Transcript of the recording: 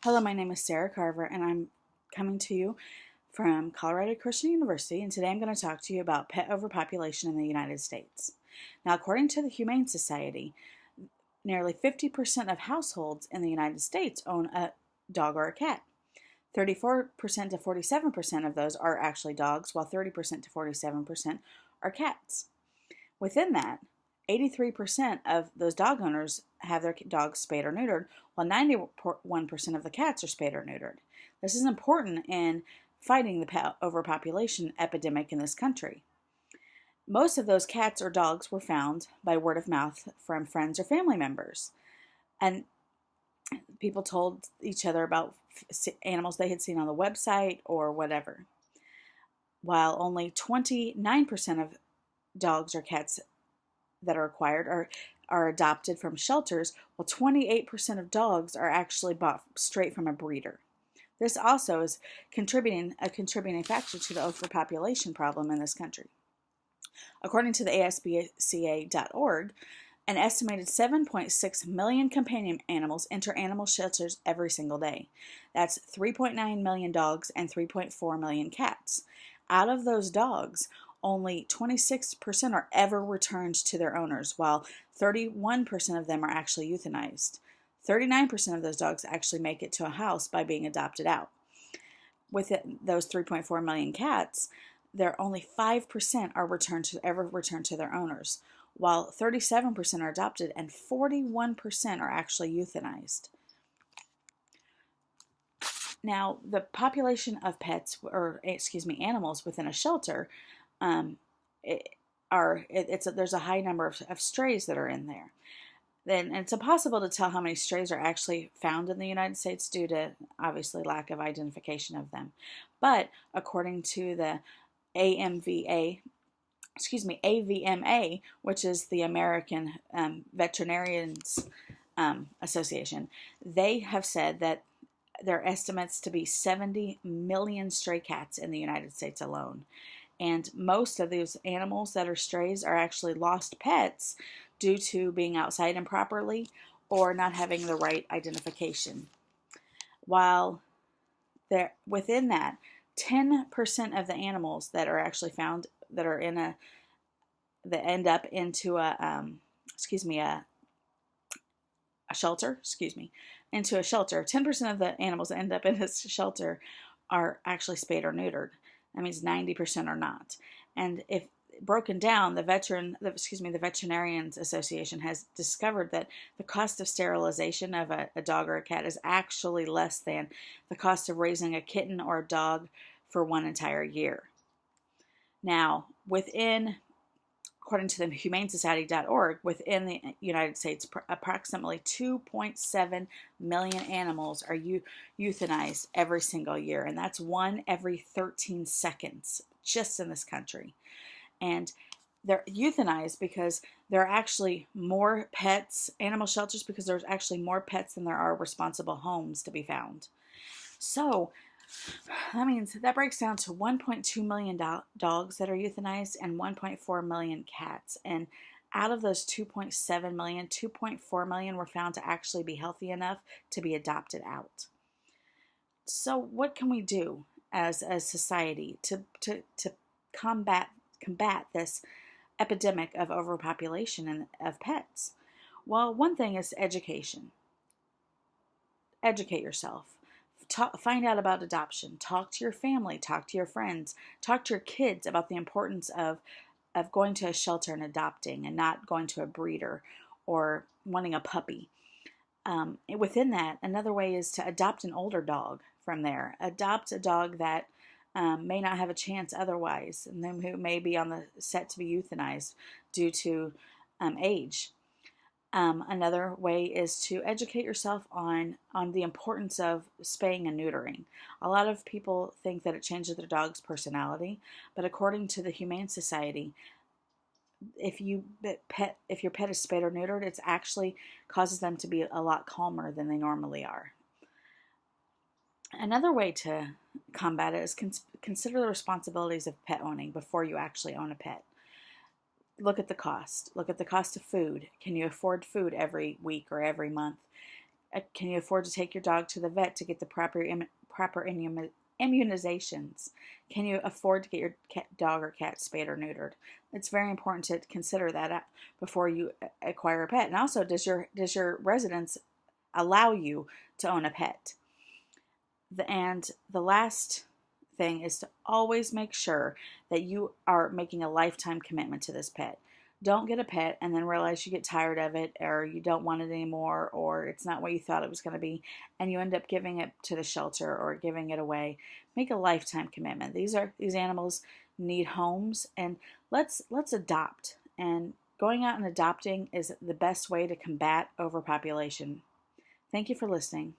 Hello, my name is Sarah Carver, and I'm coming to you from Colorado Christian University, and today I'm going to talk to you about pet overpopulation in the United States. Now, according to the Humane Society, nearly 50% of households in the United States own a dog or a cat. 34% to 47% of those are actually dogs, while 30% to 47% are cats. Within that, 83% of those dog owners have their dogs spayed or neutered, while 91% of the cats are spayed or neutered. This is important in fighting the pet overpopulation epidemic in this country. Most of those cats or dogs were found by word of mouth from friends or family members. And people told each other about animals they had seen on the website or whatever. While only 29% of dogs or cats that are acquired are adopted from shelters, while 28% of dogs are actually bought straight from a breeder. This also is a contributing factor to the overpopulation problem in this country. According to the ASPCA.org, an estimated 7.6 million companion animals enter animal shelters every single day. That's 3.9 million dogs and 3.4 million cats. Out of those dogs, only 26% are ever returned to their owners, while 31% of them are actually euthanized. 39% of those dogs actually make it to a house by being adopted out. With those 3.4 million cats, there only 5% are ever returned to their owners, while 37% are adopted and 41% are actually euthanized. Now, the population of animals within a shelter, there's a high number of strays that are in there. Then it's impossible to tell how many strays are actually found in the United States due to obviously lack of identification of them. But according to the AVMA, which is the American Veterinarians Association, they have said that there are estimates to be 70 million stray cats in the United States alone. And most of these animals that are strays are actually lost pets due to being outside improperly or not having the right identification. While within that, 10% of the animals that are actually found that end up into a shelter, into a shelter. 10% of the animals that end up in this shelter are actually spayed or neutered. That means 90% are not. And if broken down, the Veterinarians Association has discovered that the cost of sterilization of a dog or a cat is actually less than the cost of raising a kitten or a dog for one entire year. Now, according to the humanesociety.org, within the United States, approximately 2.7 million animals are euthanized every single year, and that's one every 13 seconds just in this country. And they're euthanized because there are actually more animal shelters, because there's actually more pets than there are responsible homes to be found. So that breaks down to 1.2 million dogs that are euthanized and 1.4 million cats. And out of those 2.7 million, 2.4 million were found to actually be healthy enough to be adopted out. So what can we do as a society to combat this epidemic of overpopulation of pets? Well, one thing is education. Educate yourself. Find out about adoption. Talk to your family. Talk to your friends. Talk to your kids about the importance of going to a shelter and adopting, and not going to a breeder or wanting a puppy. Within that, another way is to adopt an older dog from there. Adopt a dog that may not have a chance otherwise, and then who may be on the set to be euthanized due to age. Another way is to educate yourself on the importance of spaying and neutering. A lot of people think that it changes their dog's personality, but according to the Humane Society, if your pet is spayed or neutered, it actually causes them to be a lot calmer than they normally are. Another way to combat it is consider the responsibilities of pet owning before you actually own a pet. Look at the cost. Look at the cost of food. Can you afford food every week or every month? Can you afford to take your dog to the vet to get the proper immunizations? Can you afford to get your dog or cat spayed or neutered? It's very important to consider that before you acquire a pet. And also, does your residence allow you to own a pet? And the last thing is to always make sure that you are making a lifetime commitment to this pet. Don't get a pet and then realize you get tired of it, or you don't want it anymore, or it's not what you thought it was going to be, and you end up giving it to the shelter or giving it away. Make a lifetime commitment. These animals need homes, and let's adopt. And going out and adopting is the best way to combat overpopulation. Thank you for listening.